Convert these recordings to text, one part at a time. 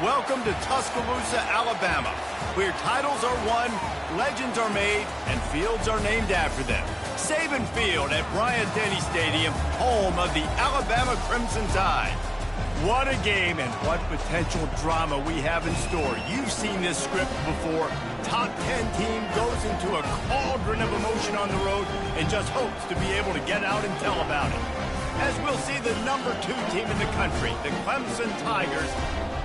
Welcome to Tuscaloosa, Alabama, where titles are won, legends are made, and fields are named after them. Saban Field at Bryant-Denny Stadium, home of the Alabama Crimson Tide. What a game and what potential drama we have in store. You've seen this script before. Top 10 team goes into a cauldron of emotion on the road and just hopes to be able to get out and tell about it. As we'll see the number 2 team in the country, the Clemson Tigers,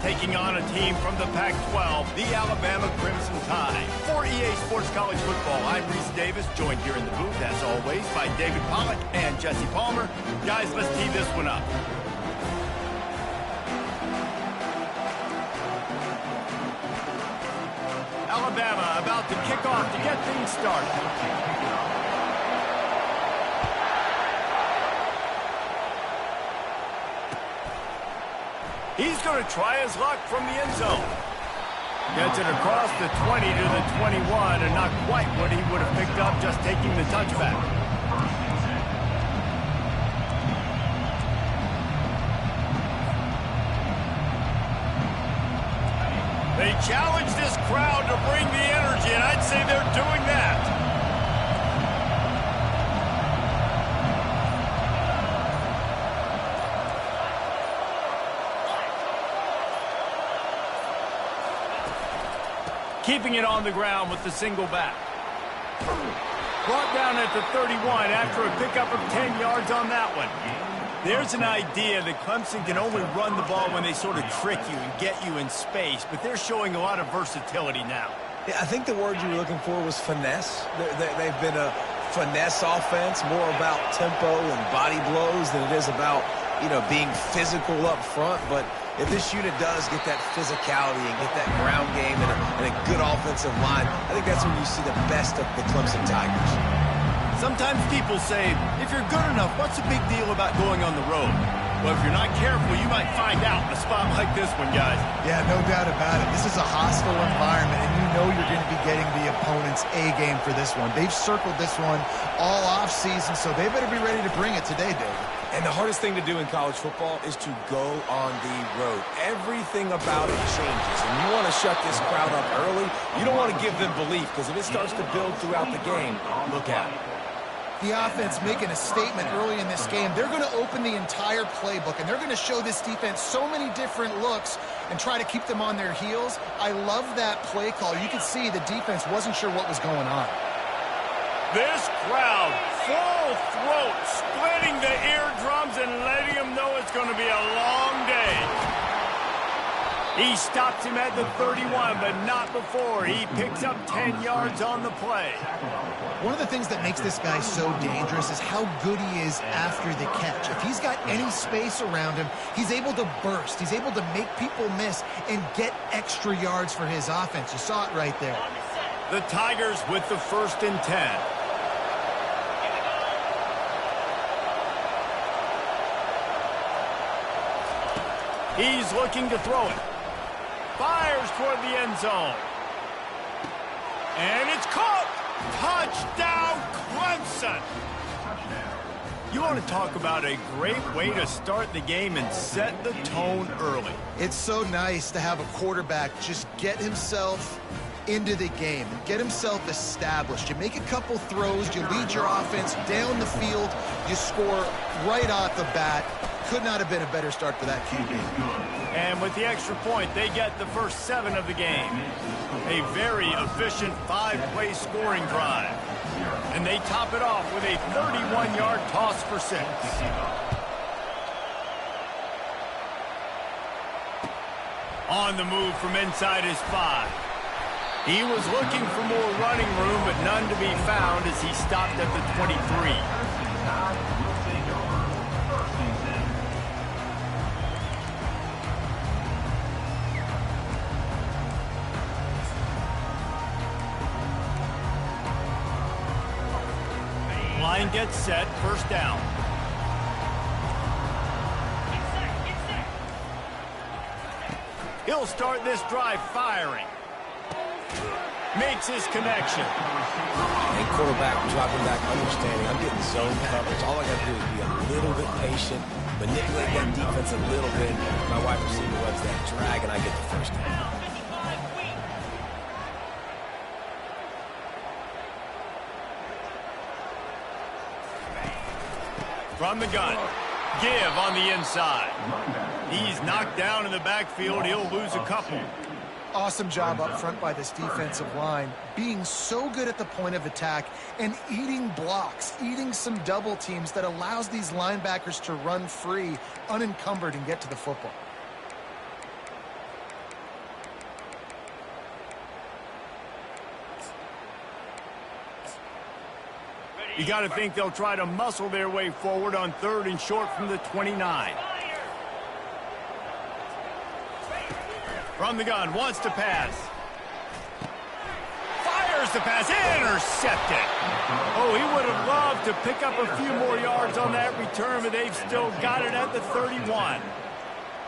taking on a team from the Pac-12, the Alabama Crimson Tide. For EA Sports College Football, I'm Reese Davis, joined here in the booth, as always, by David Pollack and Jesse Palmer. Guys, let's tee this one up. Alabama about to kick off to get things started. He's going to try his luck from the end zone. Gets it across the 20 to the 21, and not quite what he would have picked up just taking the touchback. They challenge this crowd to bring the energy, and I'd say they're doing that. Keeping it on the ground with the single back. Brought down at the 31 after a pickup of 10 yards on that one. There's an idea that Clemson can only run the ball when they sort of trick you and get you in space, but they're showing a lot of versatility now. Yeah, I think the word you were looking for was finesse. They've been a finesse offense, more about tempo and body blows than it is about, being physical up front. But if this unit does get that physicality and get that ground game and a good offensive line, I think that's when you see the best of the Clemson Tigers. Sometimes people say, if you're good enough, what's the big deal about going on the road? Well, if you're not careful, you might find out in a spot like this one, guys. Yeah, no doubt about it. This is a hostile environment, and you know you're going to be getting the opponent's A game for this one. They've circled this one all offseason, so they better be ready to bring it today, David. And the hardest thing to do in college football is to go on the road. Everything about it changes, and you want to shut this crowd up early. You don't want to give them belief, because if it starts to build throughout the game, look out. The offense making a statement early in this game. They're going to open the entire playbook, and they're going to show this defense so many different looks and try to keep them on their heels. I love that play call. You could see the defense wasn't sure what was going on. This crowd, full throat, splitting the eardrums and letting them know it's going to be a long day. He stops him at the 31, but not before. He picks up 10 yards on the play. One of the things that makes this guy so dangerous is how good he is after the catch. If he's got any space around him, he's able to burst. He's able to make people miss and get extra yards for his offense. You saw it right there. The Tigers with the 1st and 10. He's looking to throw it. Fires toward the end zone. And it's caught. Touchdown, Clemson. You want to talk about a great way to start the game and set the tone early. It's so nice to have a quarterback just get himself into the game, get himself established. You make a couple throws, you lead your offense down the field, you score right off the bat. Could not have been a better start for that QB. And with the extra point, they get the first 7 of the game. A very efficient 5-play scoring drive. And they top it off with a 31-yard toss for 6. On the move from inside his 5. He was looking for more running room, but none to be found as he stopped at the 23. Line gets set, 1st down. He'll start this drive firing. Makes his connection. Hey, quarterback, dropping back, understanding. I'm getting zone coverage. All I got to do is be a little bit patient, manipulate that defense a little bit. My wide receiver runs that drag, and I get the first down. From the gun, give on the inside. He's knocked down in the backfield. He'll lose a couple. Awesome job up front by this defensive line, being so good at the point of attack and eating blocks, eating some double teams that allows these linebackers to run free, unencumbered, and get to the football. You got to think they'll try to muscle their way forward on 3rd and short from the 29. From the gun, wants to pass. Fires the pass, intercepted. Oh, he would have loved to pick up a few more yards on that return, but they've still got it at the 31.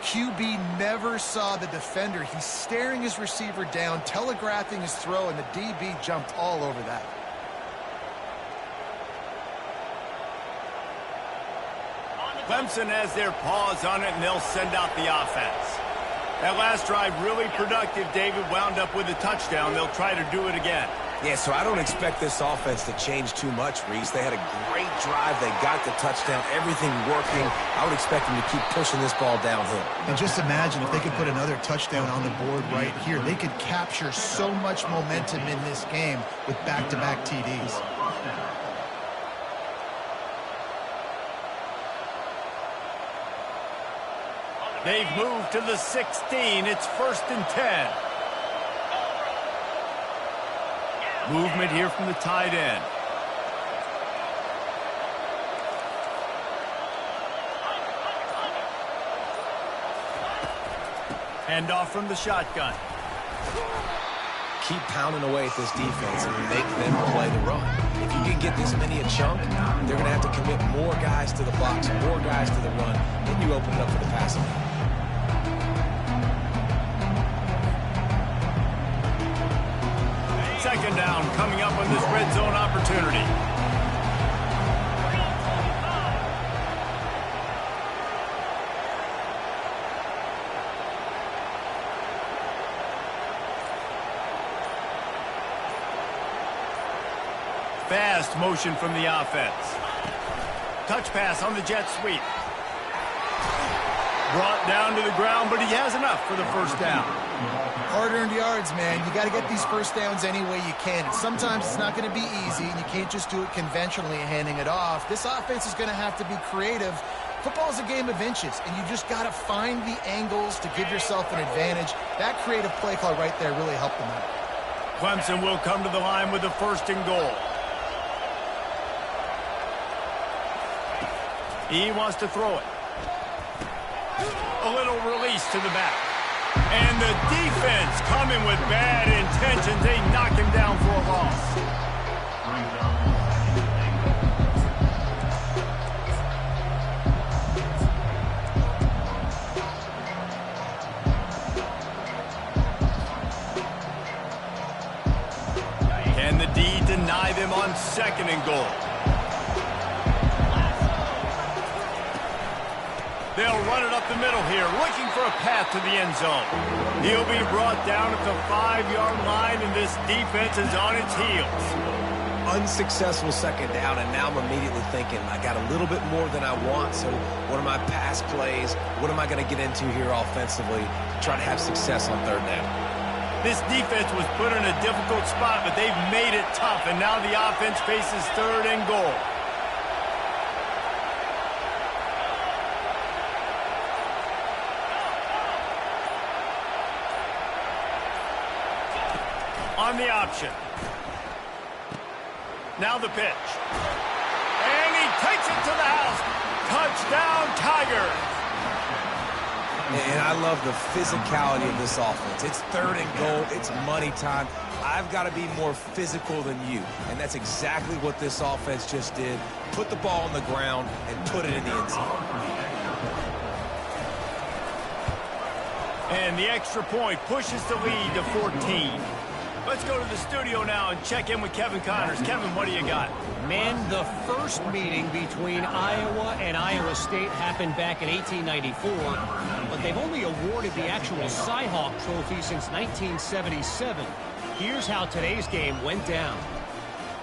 QB never saw the defender. He's staring his receiver down, telegraphing his throw, and the DB jumped all over that. Clemson has their paws on it, and they'll send out the offense. That last drive really productive. David wound up with a touchdown. They'll try to do it again. Yeah, so I don't expect this offense to change too much, Reese. They had a great drive. They got the touchdown. Everything working. I would expect them to keep pushing this ball downhill. And just imagine if they could put another touchdown on the board right here. They could capture so much momentum in this game with back-to-back TDs. They've moved to the 16. It's 1st and 10. Movement here from the tight end. Handoff from the shotgun. Keep pounding away at this defense and make them play the run. If you can get this many a chunk, they're going to have to commit more guys to the box, more guys to the run. Then you open it up for the passing game. Second down coming up on this red zone opportunity. Fast motion from the offense. Touch pass on the jet sweep. Brought down to the ground, but he has enough for the first down. Hard-earned yards, man. You got to get these first downs any way you can. And sometimes it's not going to be easy, and you can't just do it conventionally handing it off. This offense is going to have to be creative. Football is a game of inches, and you just got to find the angles to give yourself an advantage. That creative play call right there really helped them out. Clemson will come to the line with the 1st and goal. He wants to throw it. A little release to the back. And the defense coming with bad intentions. They knock him down for a loss. Can the D deny them on 2nd and goal? They'll run it up the middle here, looking for a path to the end zone. He'll be brought down at the 5-yard line, and this defense is on its heels. Unsuccessful 2nd down, and now I'm immediately thinking, I got a little bit more than I want, so what are my pass plays? What am I going to get into here offensively to try to have success on 3rd down? This defense was put in a difficult spot, but they've made it tough, and now the offense faces 3rd and goal. On the option. Now the pitch. And he takes it to the house. Touchdown, Tigers. And I love the physicality of this offense. It's 3rd and goal. It's money time. I've got to be more physical than you. And that's exactly what this offense just did. Put the ball on the ground and put it in the end zone. And the extra point pushes the lead to 14. Let's go to the studio now and check in with Kevin Connors. Kevin, what do you got? Man, the first meeting between Iowa and Iowa State happened back in 1894, but they've only awarded the actual Cy-Hawk Trophy since 1977. Here's how today's game went down.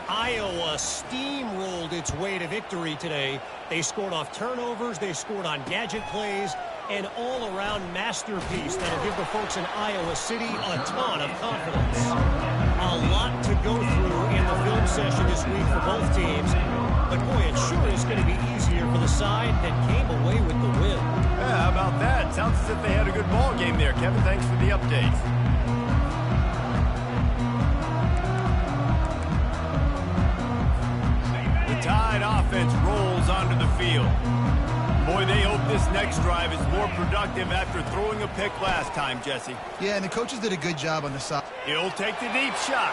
Iowa steamrolled its way to victory today. They scored off turnovers, they scored on gadget plays, an all-around masterpiece that'll give the folks in Iowa City a ton of confidence. A lot to go through in the film session this week for both teams, but boy, it sure is going to be easier for the side that came away with the win. Yeah, how about that? Sounds as if they had a good ball game there. Kevin, thanks for the update. The Tide offense rolls onto the field. Boy, they hope this next drive is more productive after throwing a pick last time, Jesse. Yeah, and the coaches did a good job on the side. He'll take the deep shot.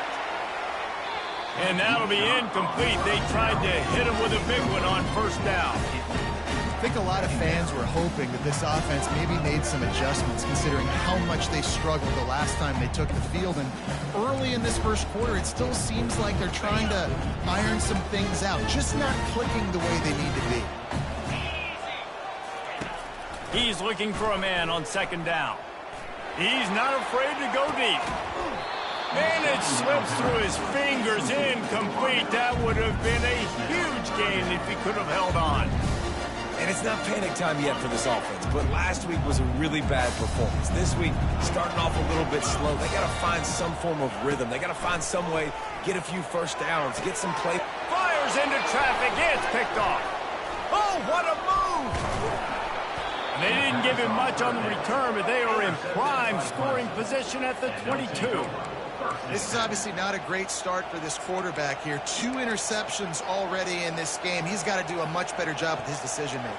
And that'll be incomplete. They tried to hit him with a big one on first down. I think a lot of fans were hoping that this offense maybe made some adjustments considering how much they struggled the last time they took the field. And early in this first quarter, it still seems like they're trying to iron some things out, just not clicking the way they need to be. He's looking for a man on second down. He's not afraid to go deep. And it slips through his fingers, incomplete. That would have been a huge gain if he could have held on. And it's not panic time yet for this offense, but last week was a really bad performance. This week, starting off a little bit slow. They got to find some form of rhythm. They got to find some way, get a few first downs, get some play. Fires into traffic, it's picked off. Oh, what a move! They didn't give him much on the return, but they are in prime scoring position at the 22. This is obviously not a great start for this quarterback here. 2 interceptions already in this game. He's got to do a much better job with his decision-making.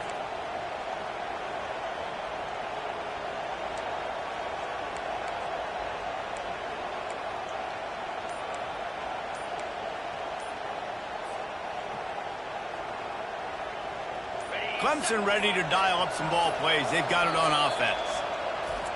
Clemson ready to dial up some ball plays. They've got it on offense.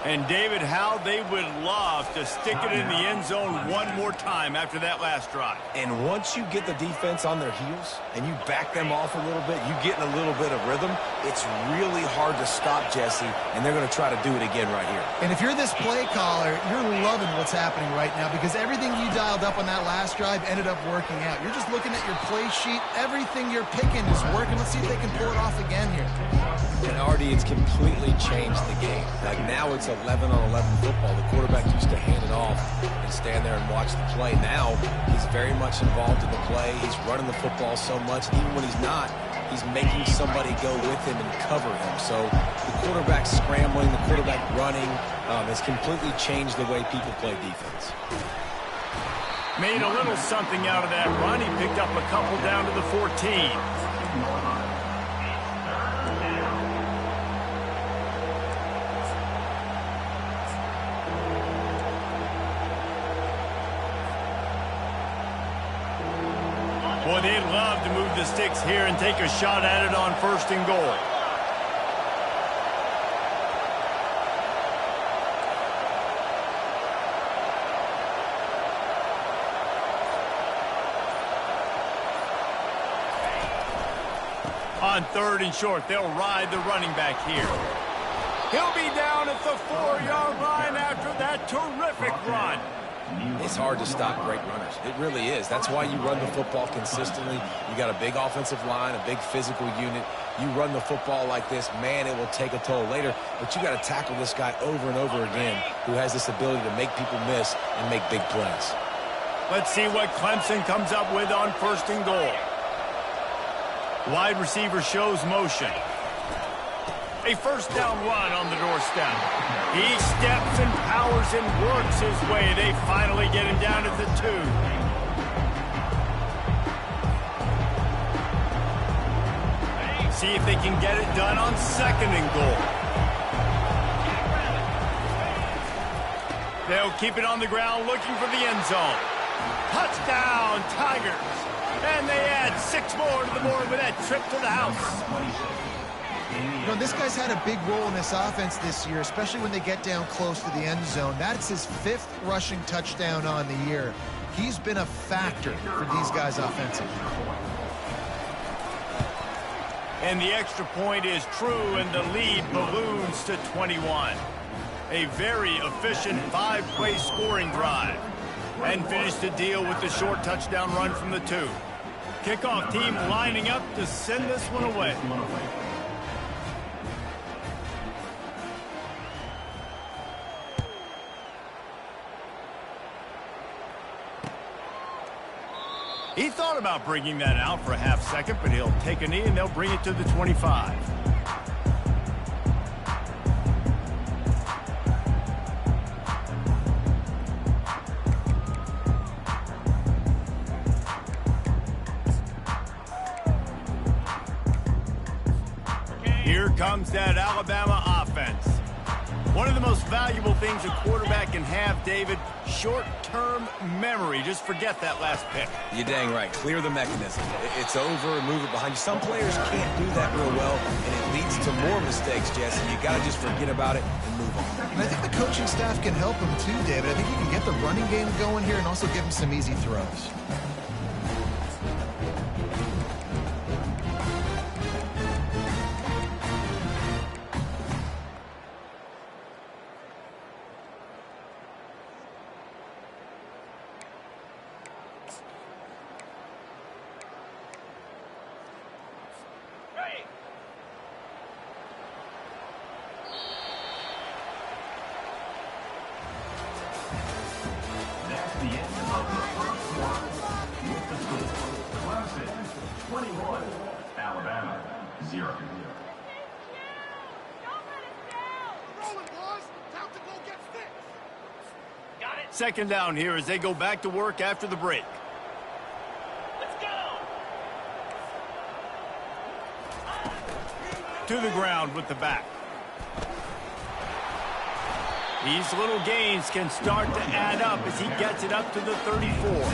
And David, how they would love to stick it in the end zone one more time after that last drive. And once you get the defense on their heels and you back them off a little bit, you get in a little bit of rhythm, it's really hard to stop, Jesse, and they're going to try to do it again right here. And if you're this play caller, you're loving what's happening right now because everything you dialed up on that last drive ended up working out. You're just looking at your play sheet. Everything you're picking is working. Let's see if they can pull it off again here. And already it's completely changed the game. Like now it's 11-on-11 football. The quarterback used to hand it off and stand there and watch the play. Now he's very much involved in the play. He's running the football so much. Even when he's not, he's making somebody go with him and cover him. So the quarterback scrambling, the quarterback running has completely changed the way people play defense. Made a little something out of that run. He picked up a couple down to the 14. Boy, they'd love to move the sticks here and take a shot at it on 1st and goal. On 3rd and short, they'll ride the running back here. He'll be down at the 4-yard line after that terrific run. It's hard to stop great runners. It really is. That's why you run the football consistently. You got a big offensive line, a big physical unit. You run the football like this, man, it will take a toll later. But you got to tackle this guy over and over again who has this ability to make people miss and make big plays. Let's see what Clemson comes up with on 1st and goal. Wide receiver shows motion. A 1st down run on the doorstep. He steps and powers and works his way. They finally get him down to the 2. See if they can get it done on 2nd and goal. They'll keep it on the ground looking for the end zone. Touchdown, Tigers. And they add 6 more to the board with that trip to the house. You know, this guy's had a big role in this offense this year, especially when they get down close to the end zone. That's his 5th rushing touchdown on the year. He's been a factor for these guys offensively. And the extra point is true, and the lead balloons to 21. A very efficient 5-play scoring drive. And finish the deal with the short touchdown run from the 2. Kickoff team lining up to send this one away. He thought about bringing that out for a half second, but he'll take a knee and they'll bring it to the 25. Here comes that Alabama offense. One of the most valuable things a quarterback can have, David, short-term memory. Just forget that last pick. You're dang right. Clear the mechanism. It's over and move it behind you. Some players can't do that real well, and it leads to more mistakes, Jesse. You got to just forget about it and move on. And I think the coaching staff can help him too, David. I think he can get the running game going here and also give him some easy throws. Alabama, 0. Second down here as they go back to work after the break. Let's go. To the ground with the back. These little gains can start to add up as he gets it up to the 34.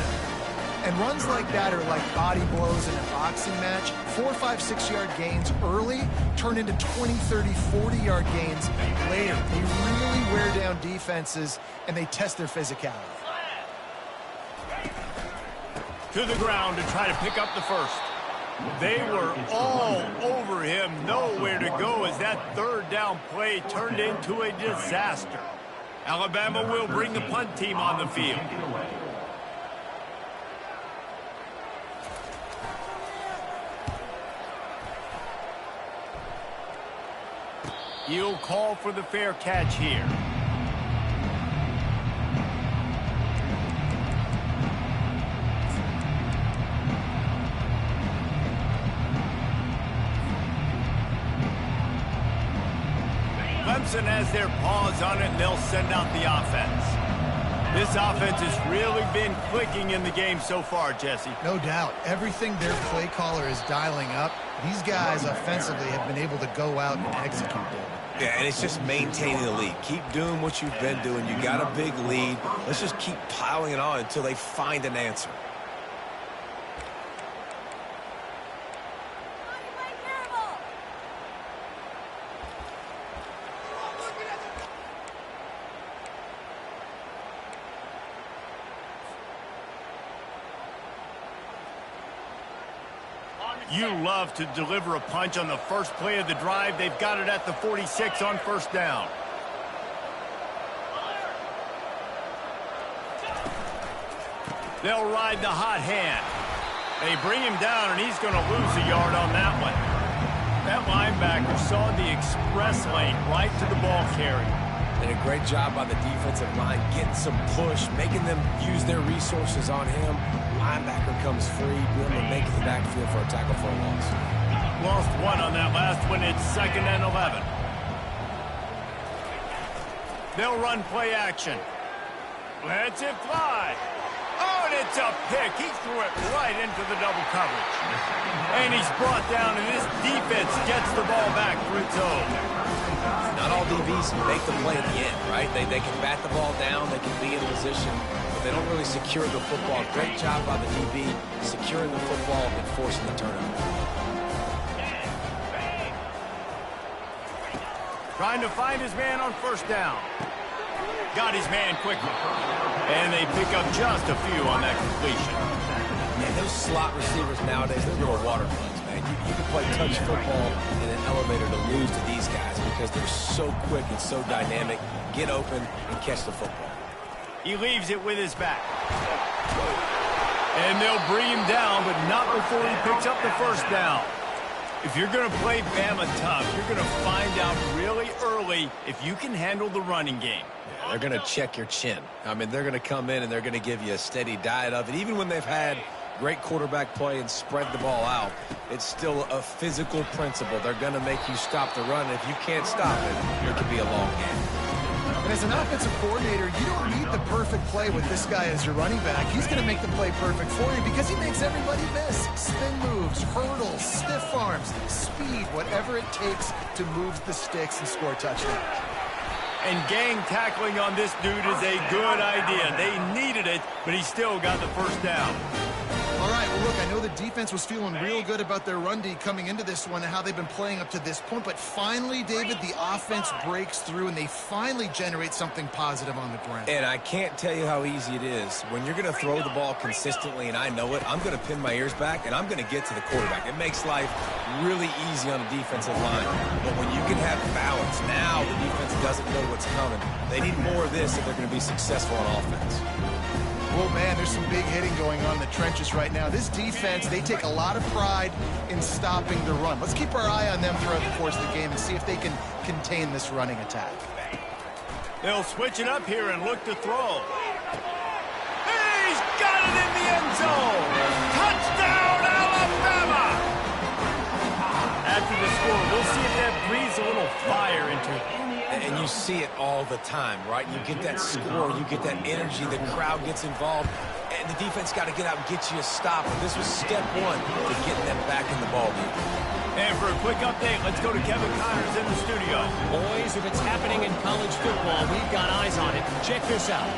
And runs like that are like body blows in a boxing match. 4, 5, 6-yard gains early turn into 20, 30, 40-yard gains later. They really wear down defenses, and they test their physicality. To the ground to try to pick up the first. They were all over him, nowhere to go as that third down play turned into a disaster. Alabama will bring the punt team on the field. He'll call for the fair catch here. Clemson has their paws on it, and they'll send out the offense. This offense has really been clicking in the game so far, Jesse. No doubt. Everything their play caller is dialing up, these guys offensively have been able to go out and execute them. Yeah, and it's just maintaining the lead. Keep doing what you've been doing. You got a big lead. Let's just keep piling it on until they find an answer. You love to deliver a punch on the first play of the drive. They've got it at the 46 on first down. They'll ride the hot hand. They bring him down, and he's going to lose a yard on that one. That linebacker saw the express lane right to the ball carrier. Did a great job by the defensive line, getting some push, making them use their resources on him. Linebacker comes free, being able to make the backfield for a tackle for a loss. Lost one on that last one. It's 2nd and 11. They'll run play action. Lets it fly. Oh, and it's a pick. He threw it right into the double coverage. And he's brought down, and this defense gets the ball back for its own. Not all DBs make the play at the end, right? They can bat the ball down, they can be in position, but they don't really secure the football. Great job by the DB securing the football and forcing the turnover. trying to find his man on first down. Got his man quickly. And they pick up just a few on that completion. Man, those slot receivers nowadays, they're little water bugs, man. You can play touch football in an elevator to lose to these guys because they're so quick and so dynamic. Get open and catch the football. He leaves it with his back. And they'll bring him down, but not before he picks up the first down. If you're going to play Bama tough, you're going to find out really early if you can handle the running game. Yeah, they're going to check your chin. I mean, they're going to come in and they're going to give you a steady diet of it. Even when they've had great quarterback play and spread the ball out, it's still a physical principle. They're going to make you stop the run. If you can't stop it, it could be a long game. And as an offensive coordinator, you don't need the perfect play with this guy as your running back. He's going to make the play perfect for you because he makes everybody miss. Spin moves, hurdles, stiff arms, speed, whatever it takes to move the sticks and score touchdowns. And gang tackling on this dude is a good idea. They needed it, but he still got the first down. All right, well, look, I know the defense was feeling real good about their run D coming into this one and how they've been playing up to this point, but finally, David, the offense breaks through and they finally generate something positive on the ground. And I can't tell you how easy it is. When you're going to throw the ball consistently, and I know it, I'm going to pin my ears back, and I'm going to get to the quarterback. It makes life really easy on the defensive line. But when you can have balance, now the defense doesn't know what's coming. They need more of this if they're going to be successful on offense. Well, man, there's some big hitting going on in the trenches right now. This defense, they take a lot of pride in stopping the run. Let's keep our eye on them throughout the course of the game and see if they can contain this running attack. They'll switch it up here and look to throw. He's got it in the end zone! Touchdown, Alabama! After the score, we'll see if that breathes a little fire into it. And you see it all the time, right? You get that score, you get that energy, the crowd gets involved, and the defense got to get out and get you a stop. And this was step one to getting them back in the ballgame. And for a quick update, let's go to Kevin Connors in the studio. Boys, if it's happening in college football, we've got eyes on it. Check this out.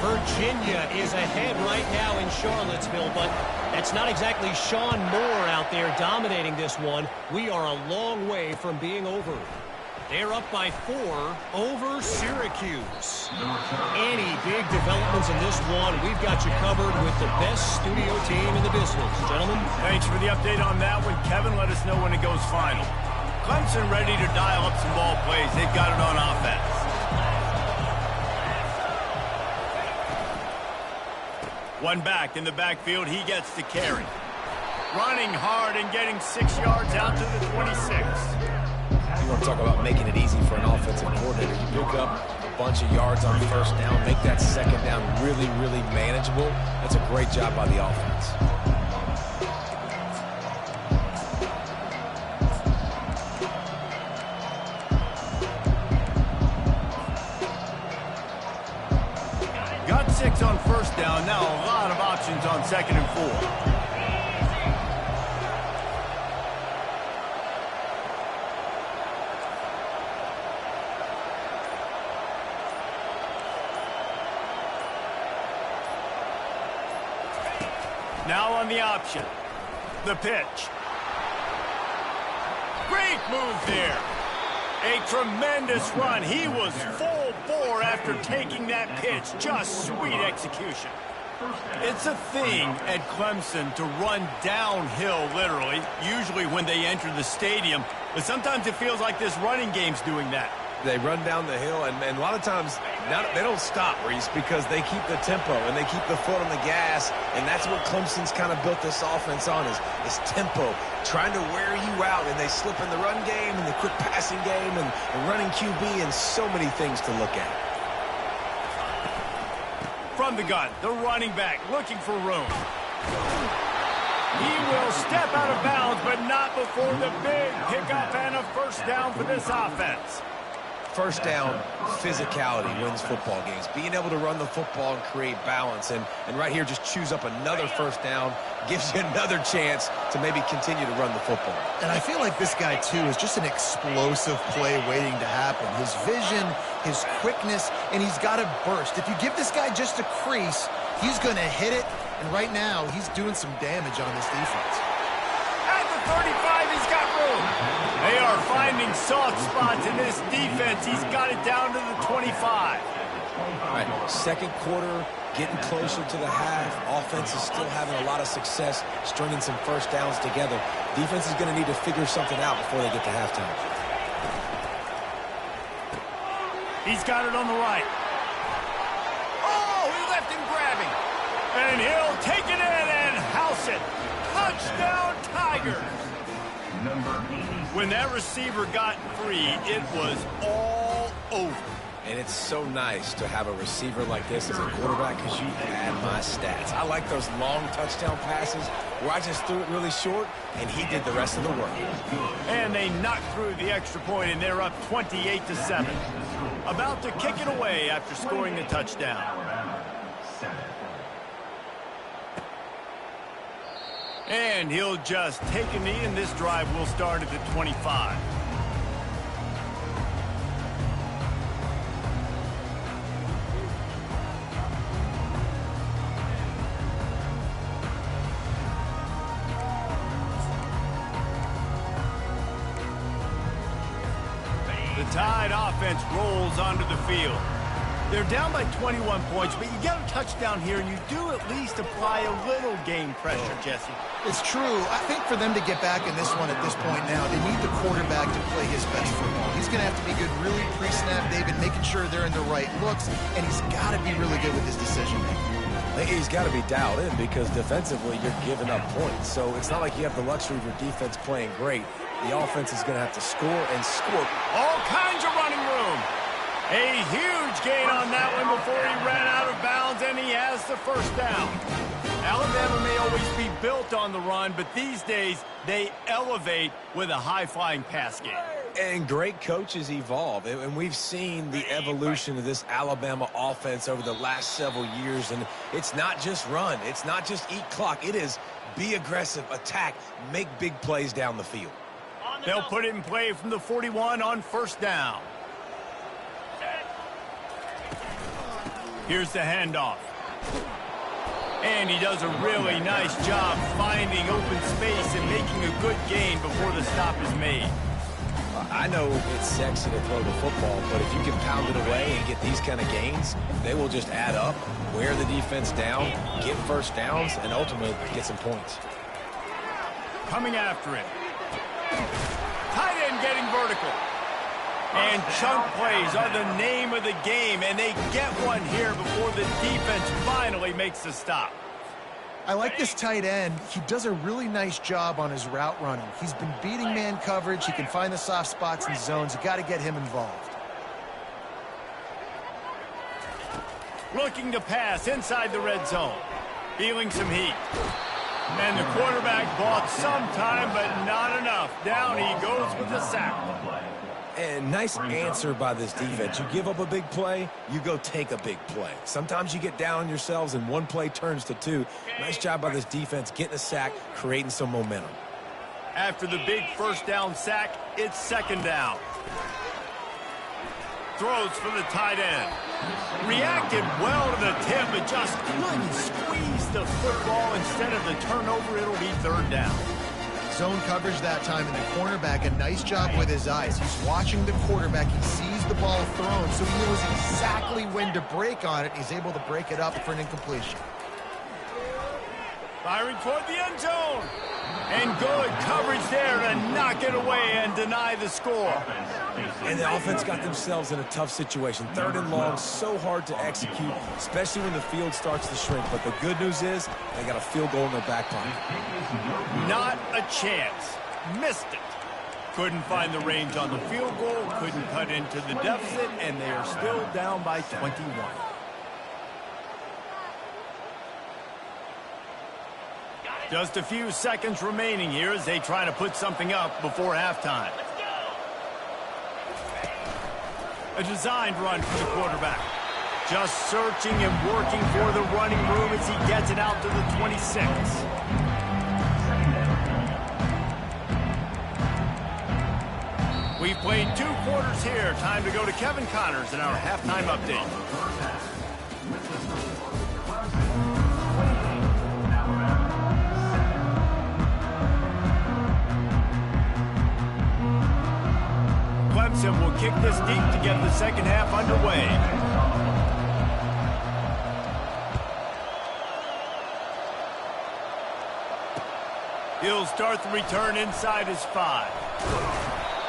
Virginia is ahead right now in Charlottesville, but that's not exactly Sean Moore out there dominating this one. We are a long way from being over. They're up by 4 over Syracuse. Any big developments in this one, we've got you covered with the best studio team in the business. Gentlemen. Thanks for the update on that one. Kevin, let us know when it goes final. Clemson ready to dial up some ball plays. They've got it on offense. One back in the backfield. He gets to carry. Running hard and getting 6 yards out to the 26. You want to talk about making it easy for an offensive coordinator. You pick up a bunch of yards on first down, make that second down really, really manageable. That's a great job by the offense. Got 6 on first down. Now a lot of options on 2nd and 4. Now on the option. The pitch. Great move there. A tremendous run. He was full bore after taking that pitch. Just sweet execution. It's a thing at Clemson to run downhill, literally, usually when they enter the stadium. But sometimes it feels like this running game's doing that. They run down the hill, and a lot of times they don't stop, Reese, because they keep the tempo and they keep the foot on the gas, and that's what Clemson's kind of built this offense on is tempo, trying to wear you out, and they slip in the run game and the quick passing game and running QB and so many things to look at. From the gun, the running back looking for room. He will step out of bounds, but not before the big pickup and a first down for this offense. First down, physicality wins football games. Being able to run the football and create balance. And right here, just choose up another first down, gives you another chance to maybe continue to run the football. And I feel like this guy, too, is just an explosive play waiting to happen. His vision, his quickness, and he's got a burst. If you give this guy just a crease, he's going to hit it. And right now, he's doing some damage on this defense. At the 35, he's got room. They are finding soft spots in this defense. He's got it down to the 25. All right, second quarter, getting closer to the half. Offense is still having a lot of success stringing some first downs together. Defense is going to need to figure something out before they get to halftime. He's got it on the right. Oh, he left him grabbing. And he'll take it in and house it. Touchdown, Tigers. Number 80. When that receiver got free, it was all over. And it's so nice to have a receiver like this as a quarterback because you add my stats. I like those long touchdown passes where I just threw it really short and he did the rest of the work. And they knocked through the extra point, and they're up 28-7. About to kick it away after scoring the touchdown. And he'll just take a knee, and this drive will start at the 25. The Tide offense rolls onto the field. They're down by 21 points, but you get a touchdown here, and you do at least apply a little game pressure, Jesse. It's true. I think for them to get back in this one at this point now, they need the quarterback to play his best football. He's going to have to be good really pre-snap, David, making sure they're in the right looks, and he's got to be really good with his decision-making. He's got to be dialed in because defensively you're giving up points. So it's not like you have the luxury of your defense playing great. The offense is going to have to score and score. All kinds of running room. A huge gain on that one before he ran out of bounds, and he has the first down. Alabama may always be built on the run, but these days they elevate with a high-flying pass game. And great coaches evolve, and we've seen the evolution of this Alabama offense over the last several years, and it's not just run. It's not just eat clock. It is be aggressive, attack, make big plays down the field. They'll put it in play from the 41 on first down. Here's the handoff. And he does a really nice job finding open space and making a good gain before the stop is made. I know it's sexy to throw the football, but if you can pound it away and get these kind of gains, they will just add up, wear the defense down, get first downs, and ultimately get some points. Coming after it. Tight end getting vertical. And chunk plays are the name of the game, and they get one here before the defense finally makes the stop. I like this tight end. He does a really nice job on his route running. He's been beating man coverage. He can find the soft spots and zones. You got to get him involved. Looking to pass inside the red zone. Feeling some heat. And the quarterback bought some time, but not enough. Down he goes with the sack. And nice answer by this defense. You give up a big play, you go take a big play. Sometimes you get down on yourselves and one play turns to two. Nice job by this defense getting a sack, creating some momentum. After the big first down sack, it's second down. Throws for the tight end. Reacted well to the tip, but just couldn't squeeze the football. Instead of the turnover, it'll be third down. Zone coverage that time, and the cornerback, a nice job with his eyes. He's watching the quarterback. He sees the ball thrown, so he knows exactly when to break on it. He's able to break it up for an incompletion. Firing toward the end zone. And good coverage there to knock it away and deny the score. And the offense got themselves in a tough situation. Third and long, so hard to execute, especially when the field starts to shrink. But the good news is they got a field goal in their back pocket. Not a chance. Missed it. Couldn't find the range on the field goal, couldn't cut into the deficit, and they are still down by 21. Just a few seconds remaining here as they try to put something up before halftime. A designed run for the quarterback. Just searching and working for the running room as he gets it out to the 26. We've played 2 quarters here. Time to go to Kevin Connors in our halftime update. kick this deep to get the second half underway. He'll start the return inside his 5.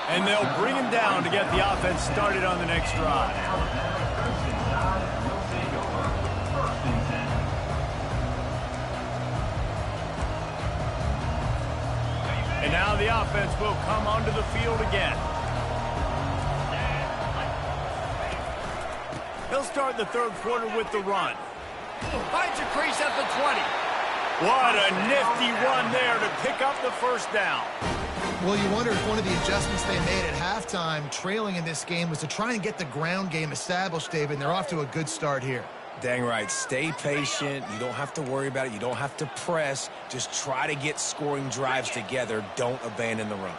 And they'll bring him down to get the offense started on the next drive. And now the offense will come onto the field again. He'll start the third quarter with the run. Finds a crease at the 20. What a nifty run there to pick up the first down. Well, you wonder if one of the adjustments they made at halftime, trailing in this game, was to try and get the ground game established, David, and they're off to a good start here. Dang right. Stay patient. You don't have to worry about it. You don't have to press. Just try to get scoring drives together. Don't abandon the run.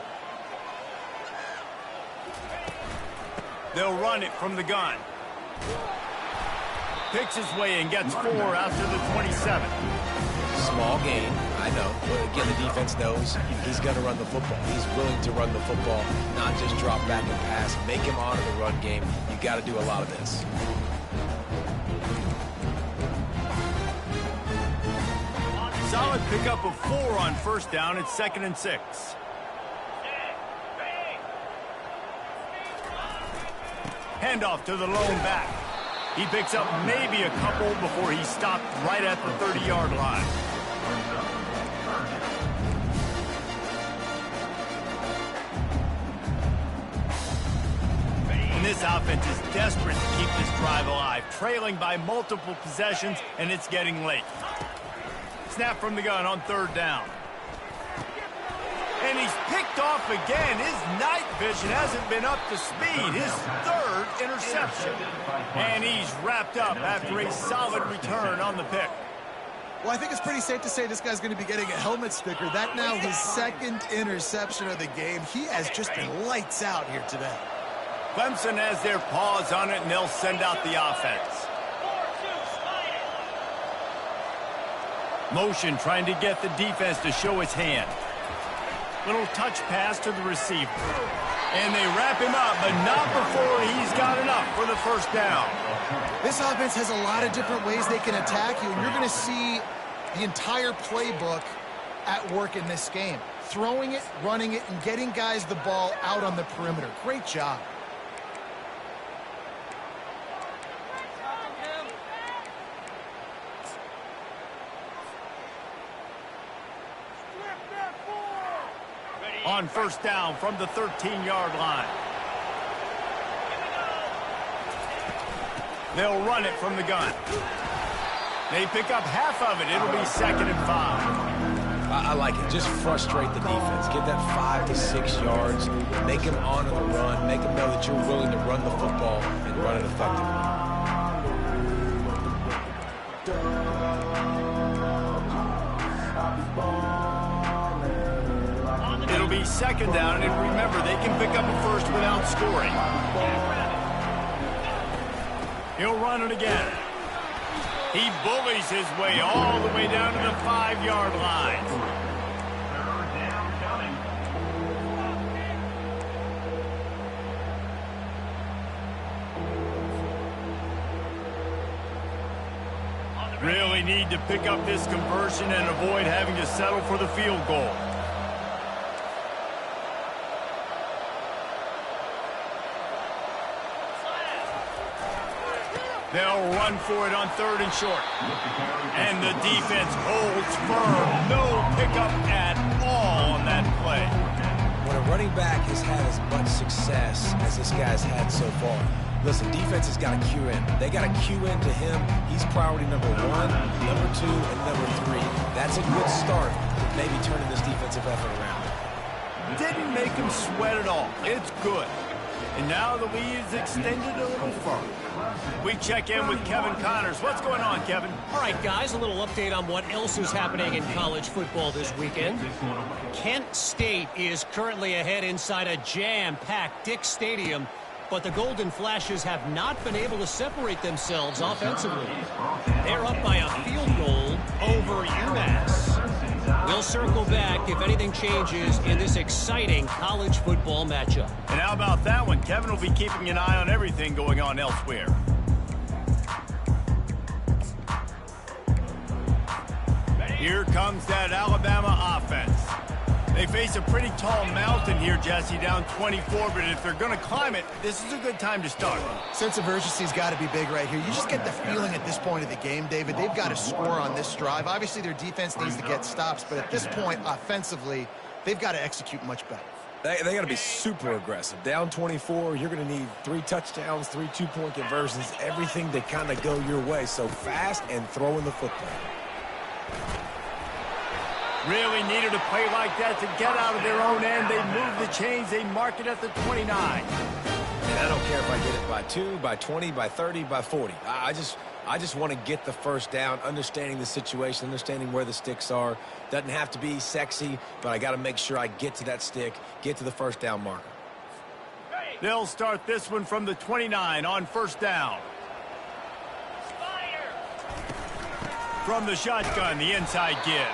They'll run it from the gun. Picks his way and gets 4 out to the 27. Small gain, I know. But again, the defense knows he's going to run the football. He's willing to run the football, not just drop back and pass. Make him honor the run game. You got to do a lot of this. Solid pickup of 4 on first down. It's 2nd and 6. Handoff to the lone back. He picks up maybe a couple before he's stopped right at the 30-yard line. And this offense is desperate to keep this drive alive, trailing by multiple possessions, and it's getting late. Snap from the gun on 3rd down. And he's picked off again. His night vision hasn't been up to speed. His 3rd interception. And he's wrapped up after a solid return on the pick. Well, I think it's pretty safe to say this guy's going to be getting a helmet sticker. That now his 2nd interception of the game. He has just been lights out here today. Clemson has their paws on it, and they'll send out the offense. Motion trying to get the defense to show his hand. Little touch pass to the receiver. And they wrap him up, but not before he's got enough for the first down. This offense has a lot of different ways they can attack you, and you're going to see the entire playbook at work in this game. Throwing it, running it, and getting guys the ball out on the perimeter. Great job. On first down from the 13-yard line. They'll run it from the gun. They pick up half of it. It'll be 2nd and 5. I like it. Just frustrate the defense. Get that 5 to 6 yards. Make him honor the run. Make him know that you're willing to run the football and run it effectively. It'll be 2nd down, and remember, they can pick up a first without scoring. He'll run it again. He bullies his way all the way down to the 5-yard line. Really need to pick up this conversion and avoid having to settle for the field goal. They'll run for it on 3rd and short. And the defense holds firm. No pickup at all on that play. When a running back has had as much success as this guy's had so far, listen, defense has got to cue in. They got to cue in to him. He's priority number 1, number 2, and number 3. That's a good start to maybe turning this defensive effort around. Didn't make him sweat at all. It's good. And now the lead is extended a little further. We check in with Kevin Connors. What's going on, Kevin? All right, guys, a little update on what else is happening in college football this weekend. Kent State is currently ahead inside a jam-packed Dick Stadium, but the Golden Flashes have not been able to separate themselves offensively. They're up by a field goal over UMass. We'll circle back if anything changes in this exciting college football matchup. And how about that one? Kevin will be keeping an eye on everything going on elsewhere. Here comes that Alabama offense. They face a pretty tall mountain here, Jesse, down 24, but if they're going to climb it, this is a good time to start. Sense of urgency's got to be big right here. You just get the feeling at this point of the game, David, they've got to score on this drive. Obviously, their defense needs to get stops, but at this point, offensively, they've got to execute much better. They got to be super aggressive. Down 24, you're going to need 3 touchdowns, 3 two-point conversions, everything to kind of go your way. So fast and throwing the football. Really needed a play like that to get out of their own end. They move the chains. They mark it at the 29. And I don't care if I get it by 2, by 20, by 30, by 40. I just want to get the first down, understanding the situation, understanding where the sticks are. Doesn't have to be sexy, but I got to make sure I get to that stick, get to the first down marker. They'll start this one from the 29 on first down. From the shotgun, the inside give.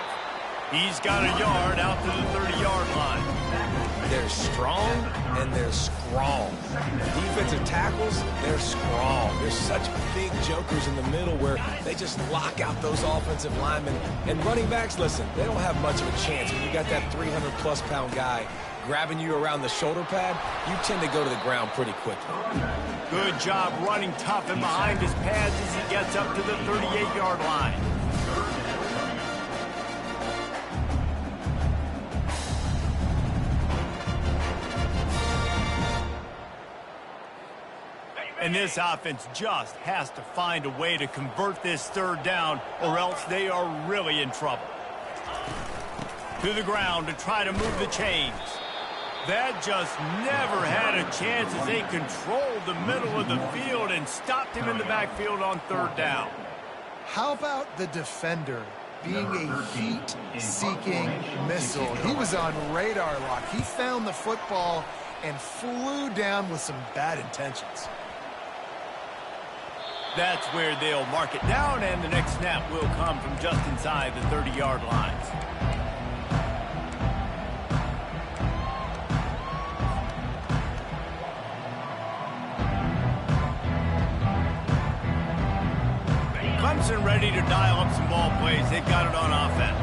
He's got a yard out to the 30-yard line. They're strong and they're strong. Defensive tackles, they're strong. There's such big jokers in the middle where they just lock out those offensive linemen. And running backs, listen, they don't have much of a chance. When you got that 300-plus pound guy grabbing you around the shoulder pad, you tend to go to the ground pretty quickly. Good job running tough and behind his pads as he gets up to the 38-yard line. And this offense just has to find a way to convert this third down, or else they are really in trouble. To the ground to try to move the chains. That just never had a chance as they controlled the middle of the field and stopped him in the backfield on third down. How about the defender being a heat-seeking missile? He was on radar lock. He found the football and flew down with some bad intentions. That's where they'll mark it down, and the next snap will come from just inside the 30-yard lines. Clemson ready to dial up some ball plays. They've got it on offense.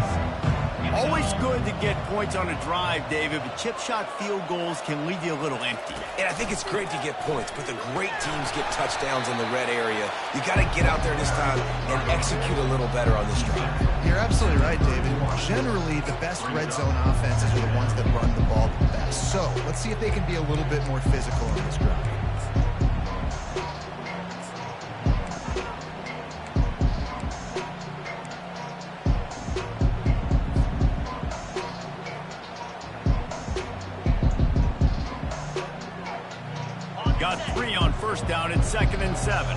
Always good to get points on a drive, David, but chip shot field goals can leave you a little empty. And I think it's great to get points, but the great teams get touchdowns in the red area. You got to get out there this time and execute a little better on this drive. You're absolutely right, David. Generally, the best red zone offenses are the ones that run the ball the best. So let's see if they can be a little bit more physical on this drive. Got 3 on first down at 2nd and 7.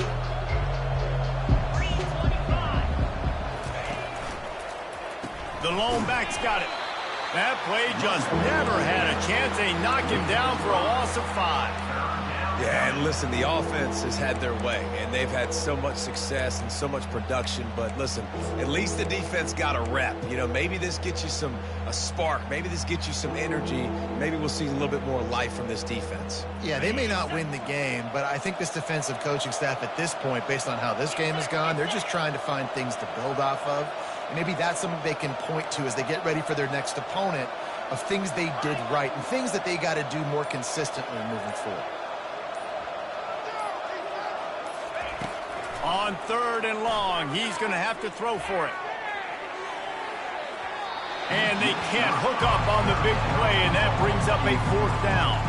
The lone back's got it. That play just never had a chance. They knock him down for a loss of 5. Yeah, and listen, the offense has had their way, and they've had so much success and so much production. But listen, at least the defense got a rep. You know, maybe this gets you a spark. Maybe this gets you some energy. Maybe we'll see a little bit more life from this defense. Yeah, they may not win the game, but I think this defensive coaching staff at this point, based on how this game has gone, they're just trying to find things to build off of. And maybe that's something they can point to as they get ready for their next opponent of things they did right and things that they got to do more consistently moving forward. On 3rd and long, he's going to have to throw for it. And they can't hook up on the big play, and that brings up a 4th down.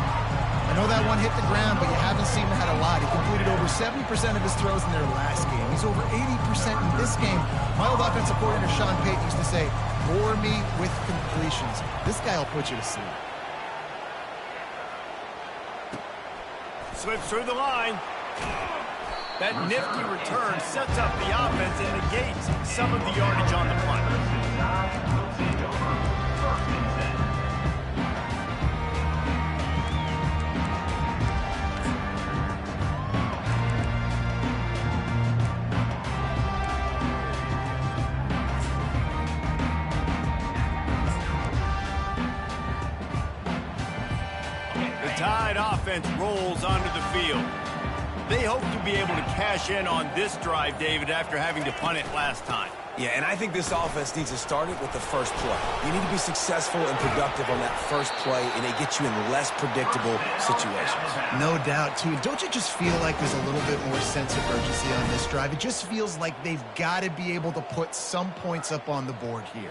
I know that one hit the ground, but you haven't seen him had a lot. He completed over 70% of his throws in their last game. He's over 80% in this game. My old offensive coordinator, Sean Payton, used to say, bore me with completions. This guy will put you to sleep. Slips through the line. That nifty return sets up the offense and negates some of the yardage on the punt. Tide offense rolls onto the field. They hope to be able to cash in on this drive, David, after having to punt it last time. Yeah, and I think this offense needs to start it with the first play. You need to be successful and productive on that first play, and it gets you in less predictable situations. No doubt, too. Don't you just feel like there's a little bit more sense of urgency on this drive? It just feels like they've got to be able to put some points up on the board here.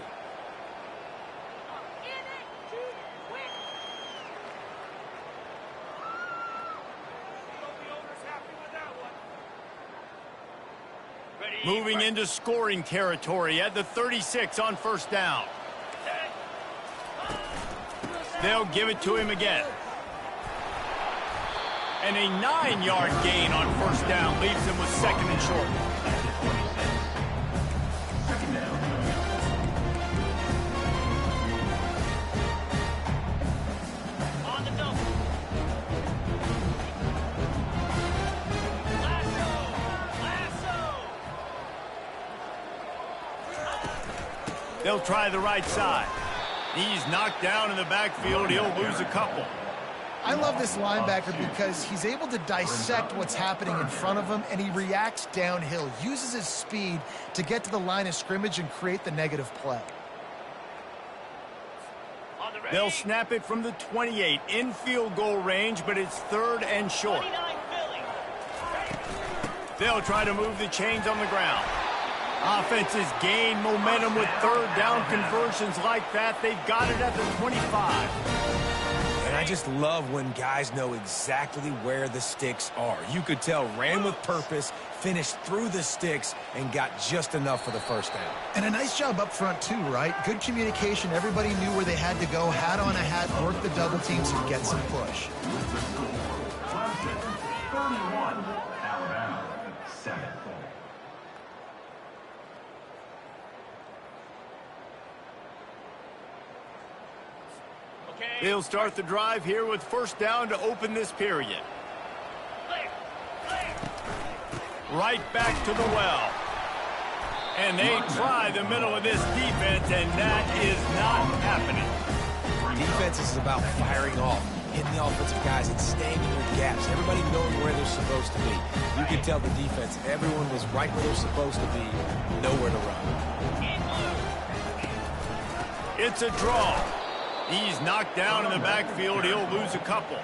Moving into scoring territory at the 36 on first down. They'll give it to him again. And a 9-yard gain on first down leaves him with second and short. They'll try the right side. He's knocked down in the backfield. He'll lose a couple. I love this linebacker because he's able to dissect what's happening in front of him, and he reacts downhill, uses his speed to get to the line of scrimmage and create the negative play. They'll snap it from the 28 in field goal range, but it's third and short. They'll try to move the chains on the ground. Offenses gain momentum with third down conversions like that. They've got it at the 25. And I just love when guys know exactly where the sticks are. You could tell ran with purpose, finished through the sticks, and got just enough for the first down. And a nice job up front, too, right? Good communication. Everybody knew where they had to go. Hat on a hat, work the double teams, and get some push. 31, Alabama, 7. They'll start the drive here with first down to open this period. Right back to the well. And they try the middle of this defense, and that is not happening. Defense is about firing off, hitting the offensive guys, and staying in their gaps. Everybody knowing where they're supposed to be. You can tell the defense, everyone was right where they're supposed to be, nowhere to run. It's a draw. He's knocked down in the backfield. He'll lose a couple.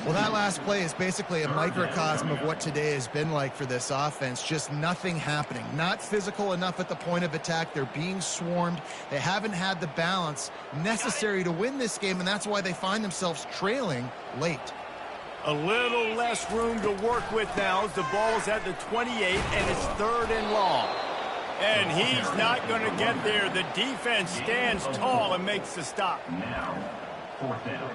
Well, that last play is basically a microcosm of what today has been like for this offense. Just nothing happening. Not physical enough at the point of attack. They're being swarmed. They haven't had the balance necessary to win this game, and that's why they find themselves trailing late. A little less room to work with now as the ball's at the 28, and it's third and long. And he's not going to get there. The defense stands tall and makes the stop. Now, fourth down.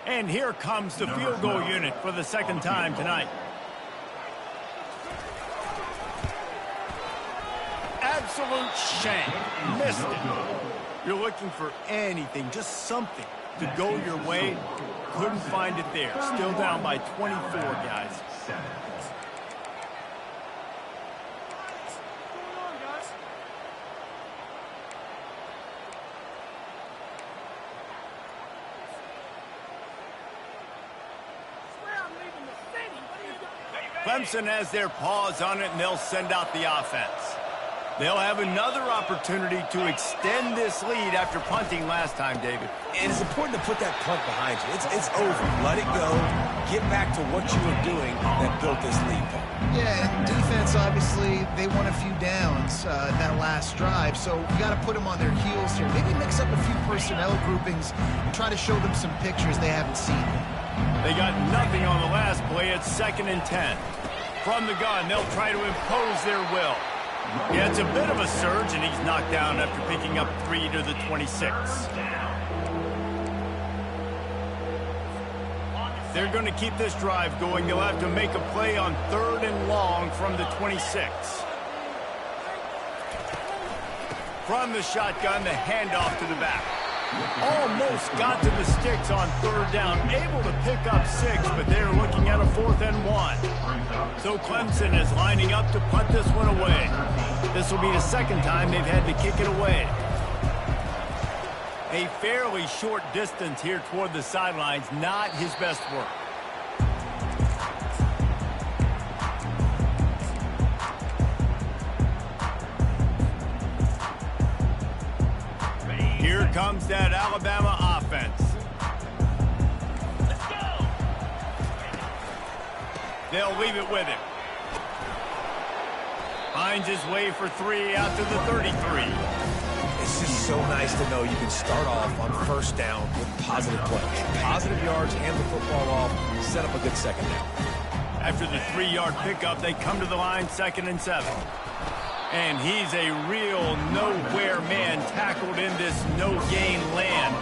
And here comes the field goal unit for the second time tonight. Absolute shank. Missed it. You're looking for anything, just something to go your way. Couldn't find it there. Still down by 24, guys. 7. Clemson has their paws on it, and they'll send out the offense. They'll have another opportunity to extend this lead after punting last time, David. And it's important to put that punt behind you. It's over. Let it go. Get back to what you were doing that built this lead. Yeah, and defense, obviously, they won a few downs that last drive, so you got to put them on their heels here. Maybe mix up a few personnel groupings and try to show them some pictures they haven't seen. They got nothing on the last play. It's 2nd and 10. From the gun, they'll try to impose their will. Yeah, it's a bit of a surge, and he's knocked down after picking up 3 to the 26. They're going to keep this drive going. They'll have to make a play on 3rd and long from the 26. From the shotgun, the handoff to the back. Almost got to the sticks on 3rd down. Able to pick up 6, but they're looking at a 4th and 1. So Clemson is lining up to punt this one away. This will be the second time they've had to kick it away. A fairly short distance here toward the sidelines, not his best work. Here comes that Alabama offense. Let's go. They'll leave it with him. Finds his way for 3 out to the 33. It's just so nice to know you can start off on first down with positive plays. Positive yards, hand the football off, set up a good second down. After the 3-yard pickup, they come to the line 2nd and 7. And he's a real nowhere man tackled in this no-gain land.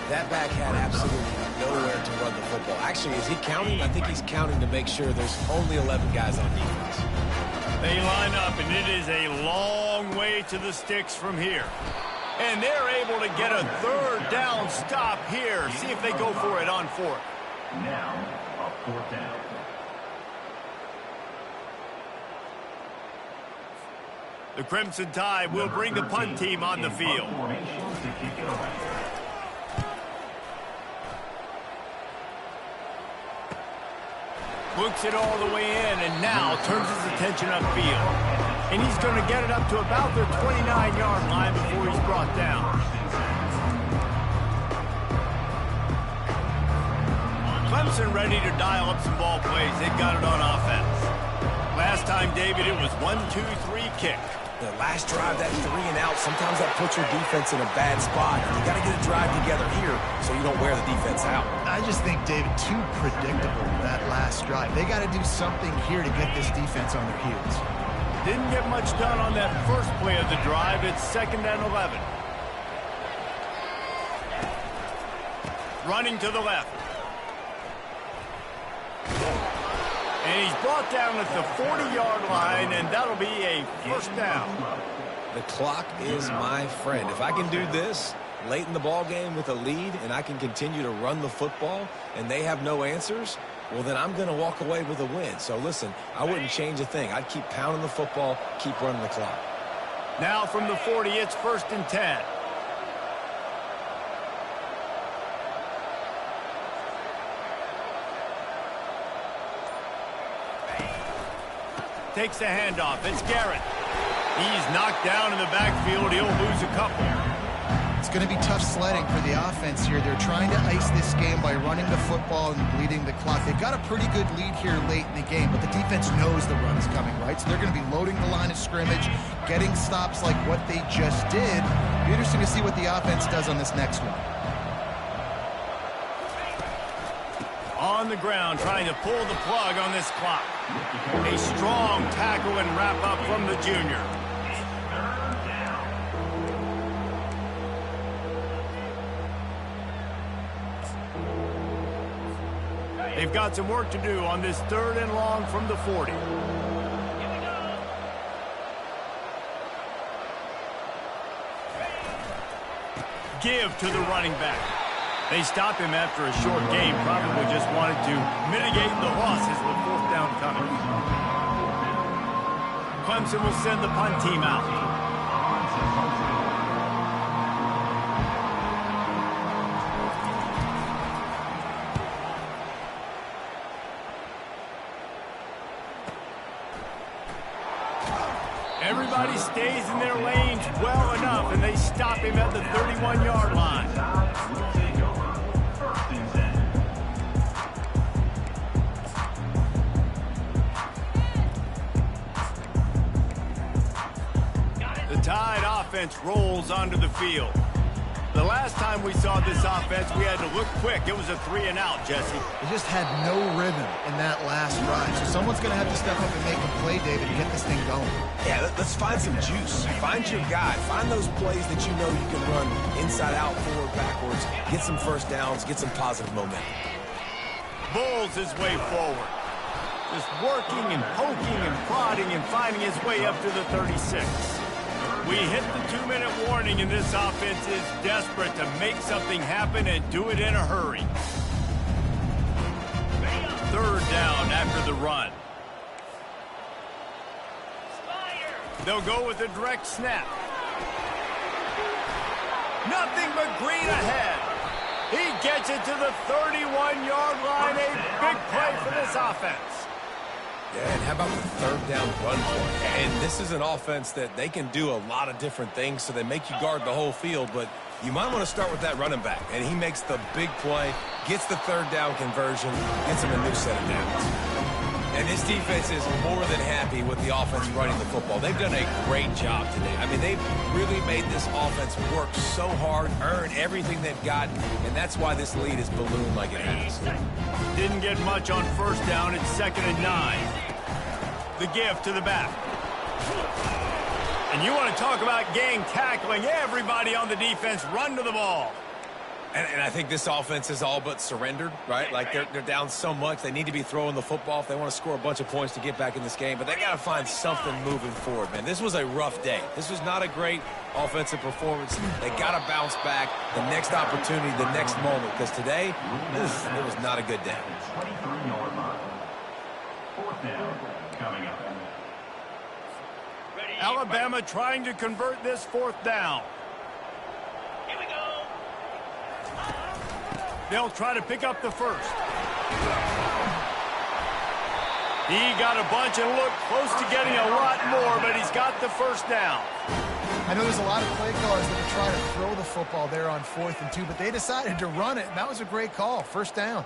That back had absolutely nowhere to run the football. Actually, is he counting? I think he's counting to make sure there's only 11 guys on defense. They line up, and it is a long way to the sticks from here. And they're able to get a 3rd down stop here. See if they go for it on 4th. Now, a 4th down. The Crimson Tide will bring the punt team on the field. Formation to kick it away. Looks it all the way in, and now turns his attention upfield. And he's going to get it up to about the 29-yard line before he's brought down. Clemson ready to dial up some ball plays. They've got it on offense. Last time, David, it was 1-2-3 kick. The last drive, that 3 and out, sometimes that puts your defense in a bad spot. And you got to get a drive together here so you don't wear the defense out. I just think, David, too predictable, that last drive. They got to do something here to get this defense on their heels. Didn't get much done on that first play of the drive. It's 2nd and 11. Running to the left. And he's brought down at the 40-yard line, and that'll be a 1st down. The clock is my friend. If I can do this late in the ball game with a lead and I can continue to run the football and they have no answers, well, then I'm going to walk away with a win. So, listen, I wouldn't change a thing. I'd keep pounding the football, keep running the clock. Now from the 40, it's 1st and 10. Takes the handoff. It's Garrett. He's knocked down in the backfield. He'll lose a couple. It's going to be tough sledding for the offense here. They're trying to ice this game by running the football and bleeding the clock. They've got a pretty good lead here late in the game, but the defense knows the run is coming, right? So they're going to be loading the line of scrimmage, getting stops like what they just did. It'll be interesting to see what the offense does on this next one. On the ground, trying to pull the plug on this clock. A strong tackle and wrap up from the junior. They've got some work to do on this 3rd and long from the 40. Give to the running back. They stop him after a short game. Probably just wanted to mitigate the losses with 4th down coming. Clemson will send the punt team out. Everybody stays in their lanes well enough, and they stop him at the 31-yard line. Will take over. 1st and 10. The Tide offense rolls onto the field. The last time we saw this offense, we had to look quick. It was a 3 and out, Jesse. They just had no rhythm in that last drive. So someone's going to have to step up and make a play, David, to get this thing going. Yeah, let's find some juice. Find your guy. Find those plays that you know you can run inside out, forward, backwards. Get some 1st downs. Get some positive momentum. Bulls his way forward. Just working and poking and prodding and finding his way up to the 36. We hit the 2-minute warning, and this offense is desperate to make something happen and do it in a hurry. 3rd down after the run. They'll go with a direct snap. Nothing but green ahead. He gets it to the 31-yard line. A big play for this offense. Yeah, and how about the third down run play? And this is an offense that they can do a lot of different things, so they make you guard the whole field, but you might want to start with that running back. And he makes the big play, gets the third down conversion, gets him a new set of downs. And this defense is more than happy with the offense running the football. They've done a great job today. I mean, they've really made this offense work so hard, earn everything they've got, and that's why this lead is ballooned like it has. Didn't get much on first down. It's 2nd and 9. The give to the back. And you want to talk about gang tackling. Everybody on the defense run to the ball. And I think this offense is all but surrendered, right? Like they're down so much. They need to be throwing the football if they want to score a bunch of points to get back in this game. But they got to find something moving forward, man. This was a rough day. This was not a great offensive performance. They got to bounce back the next opportunity, the next moment. Because today, it was not a good day. 23-yard line. 4th down coming up. Alabama trying to convert this 4th down. They'll try to pick up the first. He got a bunch and looked close to getting a lot more, but he's got the first down. I know there's a lot of play callers that are trying to throw the football there on 4th and 2, but they decided to run it, and that was a great call. First down.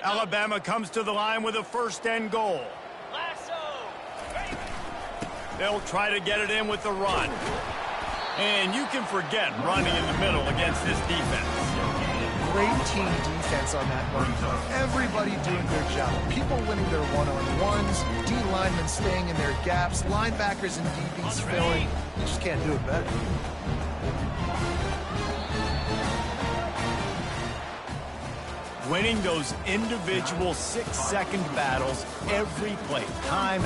Alabama comes to the line with a 1st and goal. They'll try to get it in with the run. And you can forget running in the middle against this defense. Great team defense on that one. Everybody doing their job. People winning their one-on-ones, D linemen staying in their gaps, linebackers and DBs filling. You just can't do it better. Winning those individual 6-second battles every play, time